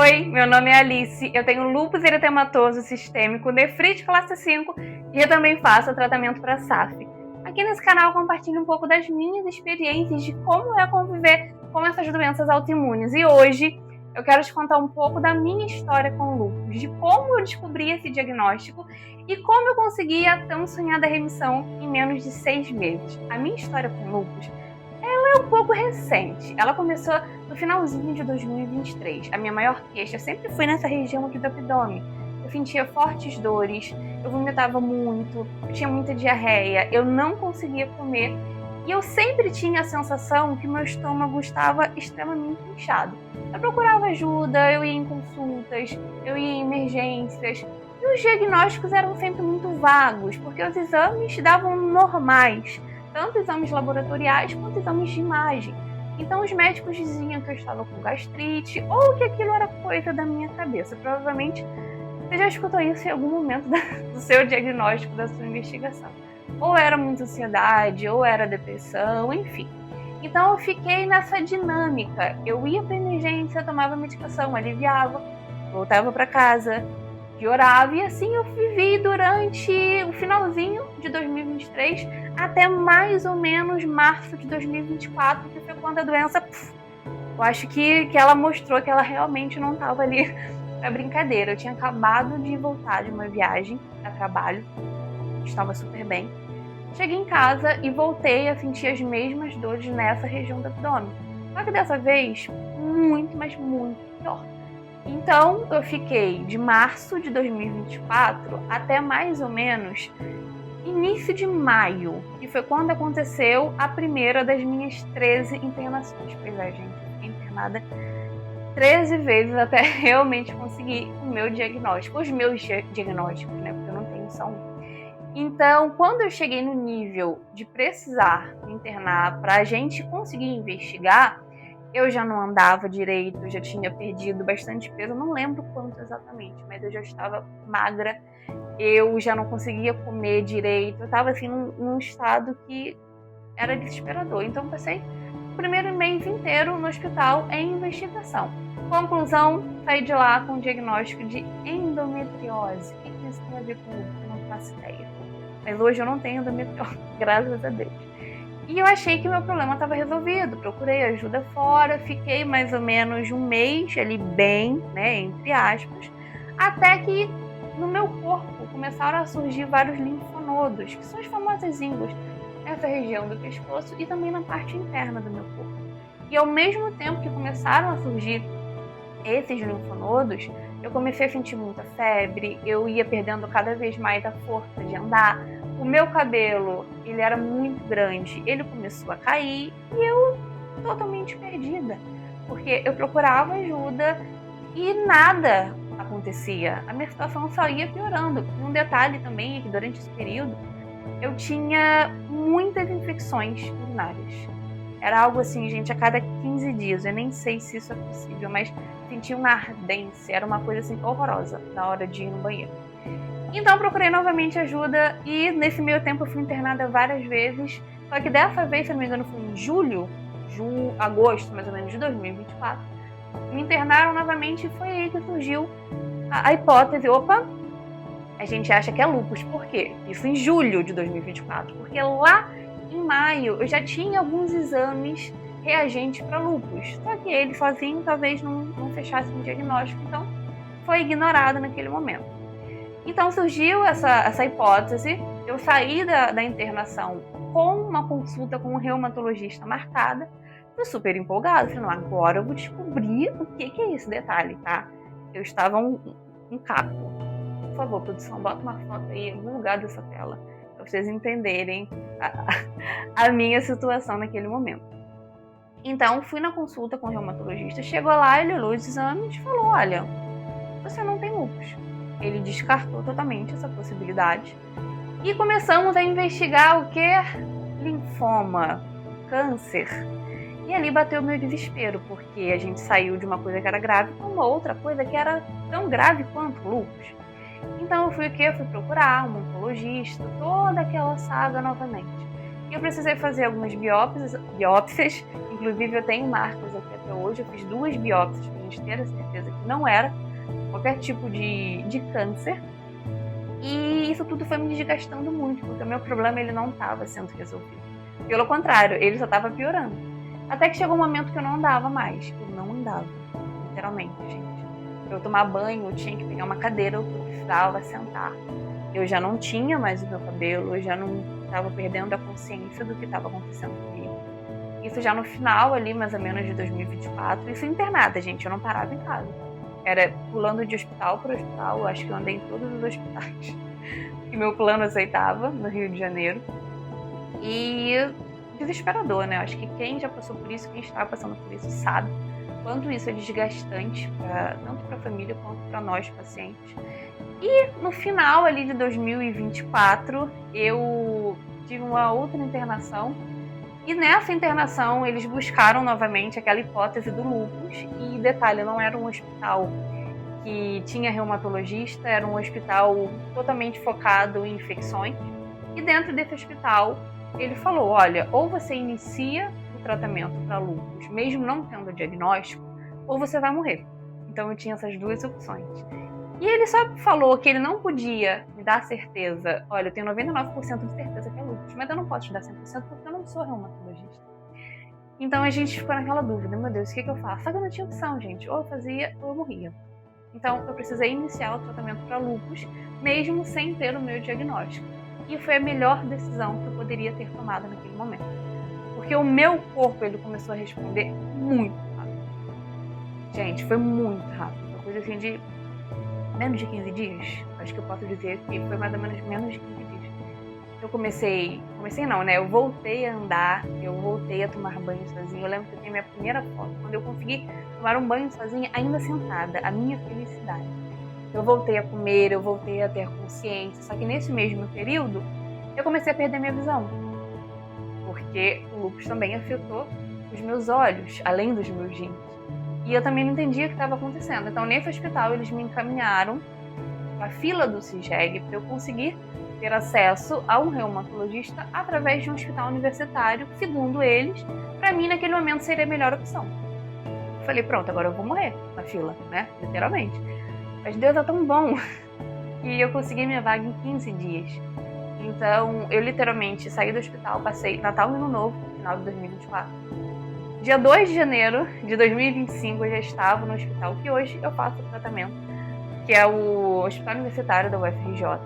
Oi, meu nome é Alice, eu tenho lúpus eritematoso sistêmico, nefrite classe 5 e eu também faço tratamento para SAF. Aqui nesse canal eu compartilho um pouco das minhas experiências de como é conviver com essas doenças autoimunes e hoje eu quero te contar um pouco da minha história com o lúpus, de como eu descobri esse diagnóstico e como eu consegui a tão sonhada remissão em menos de 6 meses. A minha história com o lúpus é um pouco recente. Ela começou no finalzinho de 2023. A minha maior queixa sempre foi nessa região aqui do abdômen. Eu sentia fortes dores, eu vomitava muito, eu tinha muita diarreia, eu não conseguia comer e eu sempre tinha a sensação que meu estômago estava extremamente inchado. Eu procurava ajuda, eu ia em consultas, eu ia em emergências e os diagnósticos eram sempre muito vagos, porque os exames davam normais, tanto exames laboratoriais quanto exames de imagem. Então os médicos diziam que eu estava com gastrite ou que aquilo era coisa da minha cabeça. Provavelmente você já escutou isso em algum momento do seu diagnóstico, da sua investigação. Ou era muita ansiedade, ou era depressão, enfim. Então eu fiquei nessa dinâmica. Eu ia para emergência, tomava medicação, aliviava, voltava para casa, piorava, e assim eu vivi durante o finalzinho de 2023 até mais ou menos março de 2024, que foi quando a doença, eu acho que ela mostrou que ela realmente não estava ali para brincadeira. Eu tinha acabado de voltar de uma viagem a trabalho, estava super bem. Cheguei em casa e voltei a sentir as mesmas dores nessa região do abdômen, só que dessa vez muito, mas muito pior. Então, eu fiquei de março de 2024 até mais ou menos início de maio, que foi quando aconteceu a primeira das minhas 13 internações. Pois é, gente, eu fiquei internada 13 vezes até realmente conseguir o meu diagnóstico, os meus diagnósticos, né? Porque eu não tenho só um. Então, quando eu cheguei no nível de precisar me internar para a gente conseguir investigar, eu já não andava direito, eu já tinha perdido bastante peso, não lembro quanto exatamente, mas eu já estava magra, eu já não conseguia comer direito, eu estava assim num estado que era desesperador. Então passei o primeiro mês inteiro no hospital em investigação. Conclusão, saí de lá com o diagnóstico de endometriose. O que isso tem a ver com lúpus? Eu não faço ideia. Mas hoje eu não tenho endometriose, graças a Deus. E eu achei que o meu problema estava resolvido, procurei ajuda fora, fiquei mais ou menos um mês ali bem, né, entre aspas, até que no meu corpo começaram a surgir vários linfonodos, que são os famosos ímbulos, nessa região do pescoço e também na parte interna do meu corpo. E ao mesmo tempo que começaram a surgir esses linfonodos, eu comecei a sentir muita febre, eu ia perdendo cada vez mais a força de andar. O meu cabelo, ele era muito grande, ele começou a cair e eu totalmente perdida, porque eu procurava ajuda e nada acontecia. A minha situação só ia piorando. Um detalhe também é que durante esse período eu tinha muitas infecções urinárias. Era algo assim, gente, a cada 15 dias. Eu nem sei se isso é possível, mas sentia uma ardência, era uma coisa assim horrorosa na hora de ir no banheiro. Então procurei novamente ajuda e nesse meio tempo eu fui internada várias vezes, só que dessa vez, se não me engano, foi em agosto mais ou menos de 2024, me internaram novamente e foi aí que surgiu a hipótese, a gente acha que é lúpus. Por quê? Isso em julho de 2024, porque lá em maio eu já tinha alguns exames reagentes para lúpus, só que ele sozinho talvez não fechasse um diagnóstico, então foi ignorado naquele momento. Então surgiu essa hipótese, eu saí da internação com uma consulta com um reumatologista marcada, fui super empolgada, falei, não, agora eu vou descobrir o que é esse detalhe, tá? Eu estava um caco. Por favor, produção, bota uma foto aí em algum lugar dessa tela, para vocês entenderem a minha situação naquele momento. Então, fui na consulta com o reumatologista, chegou lá, ele olhou os exames e falou, olha, você não tem lúpus. Ele descartou totalmente essa possibilidade. E começamos a investigar o que? Linfoma, câncer. E ali bateu o meu desespero, porque a gente saiu de uma coisa que era grave para uma outra coisa que era tão grave quanto lúpus. Então eu fui procurar um oncologista, toda aquela saga novamente. E eu precisei fazer algumas biópsias, inclusive eu tenho marcas aqui até hoje, eu fiz 2 biópsias para a gente ter a certeza que não era qualquer tipo de câncer. E isso tudo foi me desgastando muito, porque o meu problema ele não estava sendo resolvido. Pelo contrário, ele só estava piorando. Até que chegou um momento que eu não andava mais. Eu não andava, literalmente, gente. Para eu tomar banho, eu tinha que pegar uma cadeira, eu precisava sentar. Eu já não tinha mais o meu cabelo, eu já não estava perdendo a consciência do que estava acontecendo comigo. Isso já no final ali, mais ou menos de 2024, isso internada, gente, eu não parava em casa. Era pulando de hospital para hospital, eu acho que eu andei em todos os hospitais que meu plano aceitava, no Rio de Janeiro. E desesperador, né? Eu acho que quem já passou por isso, quem está passando por isso, sabe quanto isso é desgastante, tanto para a família quanto para nós, pacientes. E no final ali de 2024, eu tive uma outra internação. E nessa internação, eles buscaram novamente aquela hipótese do lúpus. E detalhe, não era um hospital que tinha reumatologista, era um hospital totalmente focado em infecções. E dentro desse hospital, ele falou, olha, ou você inicia o tratamento para lúpus, mesmo não tendo o diagnóstico, ou você vai morrer. Então eu tinha essas 2 opções. E ele só falou que ele não podia me dar certeza, olha, eu tenho 99% de certeza que é lúpus, mas eu não posso te dar 100% porque eu não sou reumatologista. Então a gente ficou naquela dúvida, meu Deus, o que eu faço? Só que eu não tinha opção, gente, ou eu fazia ou eu morria. Então eu precisei iniciar o tratamento para lúpus, mesmo sem ter o meu diagnóstico. E foi a melhor decisão que eu poderia ter tomado naquele momento. Porque o meu corpo, ele começou a responder muito rápido. Gente, foi muito rápido. Uma coisa assim de menos de 15 dias. Acho que eu posso dizer que foi mais ou menos de 15 dias. Eu comecei não, né? Eu voltei a andar, eu voltei a tomar banho sozinha. Eu lembro que eu tenho minha primeira foto, quando eu consegui tomar um banho sozinha, ainda sentada, a minha felicidade. Eu voltei a comer, eu voltei a ter consciência, só que nesse mesmo período, eu comecei a perder minha visão. Porque o lúpus também afetou os meus olhos, além dos meus rins. E eu também não entendia o que estava acontecendo. Então, nesse hospital, eles me encaminharam para a fila do CIGEG para eu conseguir ter acesso a um reumatologista através de um hospital universitário, segundo eles, para mim, naquele momento, seria a melhor opção. Eu falei, pronto, agora eu vou morrer na fila, né? Literalmente. Mas Deus é tão bom que eu consegui minha vaga em 15 dias. Então, eu literalmente saí do hospital, passei Natal e Ano Novo, no final de 2024. Dia 2 de janeiro de 2025, eu já estava no hospital que hoje eu faço o tratamento, que é o Hospital Universitário da UFRJ.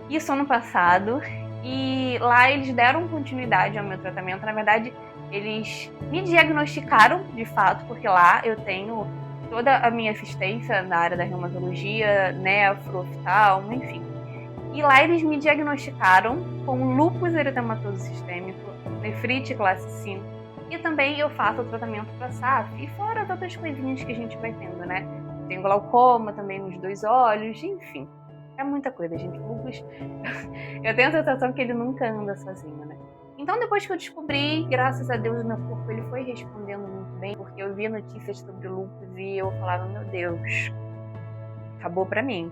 Isso ano passado, e lá eles deram continuidade ao meu tratamento. Na verdade, eles me diagnosticaram de fato, porque lá eu tenho toda a minha assistência na área da reumatologia, nefro, oftalmo, enfim. E lá eles me diagnosticaram com lúpus eritematoso sistêmico, nefrite classe 5, e também eu faço o tratamento para SAF, e fora as outras coisinhas que a gente vai tendo, né? Tenho glaucoma também nos 2 olhos, enfim. É muita coisa, gente. Lúpus, eu tenho a sensação que ele nunca anda sozinho, né? Então, depois que eu descobri, graças a Deus, o meu corpo ele foi respondendo muito bem, porque eu via notícias sobre lúpus e eu falava, meu Deus, acabou pra mim.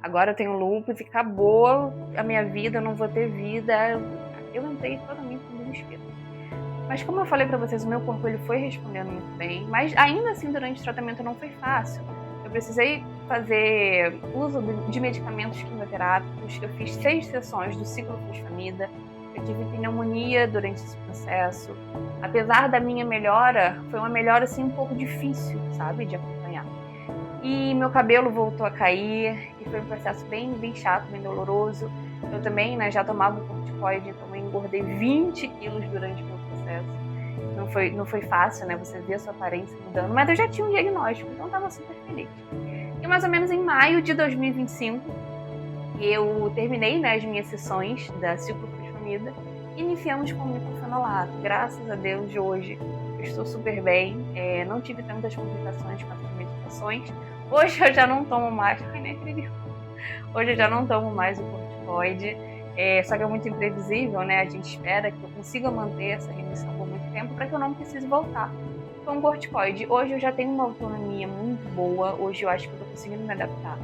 Agora eu tenho lúpus e acabou a minha vida, eu não vou ter vida. Eu entrei totalmente no desespero. Mas como eu falei pra vocês, o meu corpo ele foi respondendo muito bem, mas ainda assim, durante o tratamento não foi fácil. Eu precisei fazer uso de medicamentos quimioterápicos, eu fiz 6 sessões do ciclofosfamida, eu tive pneumonia durante esse processo. Apesar da minha melhora, foi uma melhora assim um pouco difícil, sabe, de acompanhar. E meu cabelo voltou a cair, e foi um processo bem chato, bem doloroso. Eu também, né, já tomava o corticoide, então eu engordei 20 quilos durante o meu processo. Não foi fácil, né, você ver a sua aparência mudando, mas eu já tinha um diagnóstico, então eu estava super feliz. E mais ou menos em maio de 2025, eu terminei, né, as minhas sessões da ciclofosfamida e iniciamos com o miclofenolato. Graças a Deus, de hoje eu estou super bem, não tive tantas complicações com essas medicações. Hoje eu já não tomo mais, hoje eu já não tomo mais o corticoide, só que é muito imprevisível, né? A gente espera que eu consiga manter essa remissão por muito tempo para que eu não precise voltar com o corticoide. Hoje eu já tenho uma autonomia muito boa, hoje eu acho que eu estou conseguindo me adaptar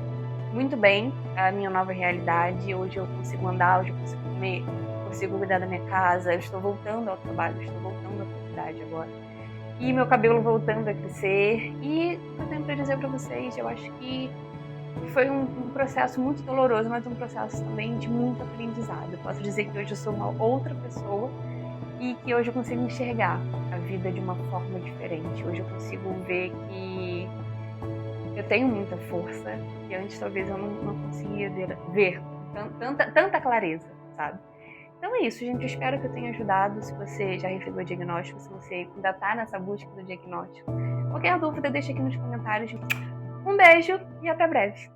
muito bem à minha nova realidade. Hoje eu consigo andar, hoje eu consigo comer, consigo cuidar da minha casa, eu estou voltando ao trabalho, estou voltando à faculdade agora. E meu cabelo voltando a crescer. E eu tenho pra dizer pra vocês, eu acho que foi um processo muito doloroso, mas um processo também de muito aprendizado. Eu posso dizer que hoje eu sou uma outra pessoa e que hoje eu consigo enxergar a vida de uma forma diferente. Hoje eu consigo ver que eu tenho muita força e antes talvez eu não conseguia ver com tanta clareza, sabe? Então é isso, gente. Eu espero que eu tenha ajudado. Se você já recebeu o diagnóstico, se você ainda está nessa busca do diagnóstico, qualquer dúvida, deixa aqui nos comentários. Um beijo e até breve!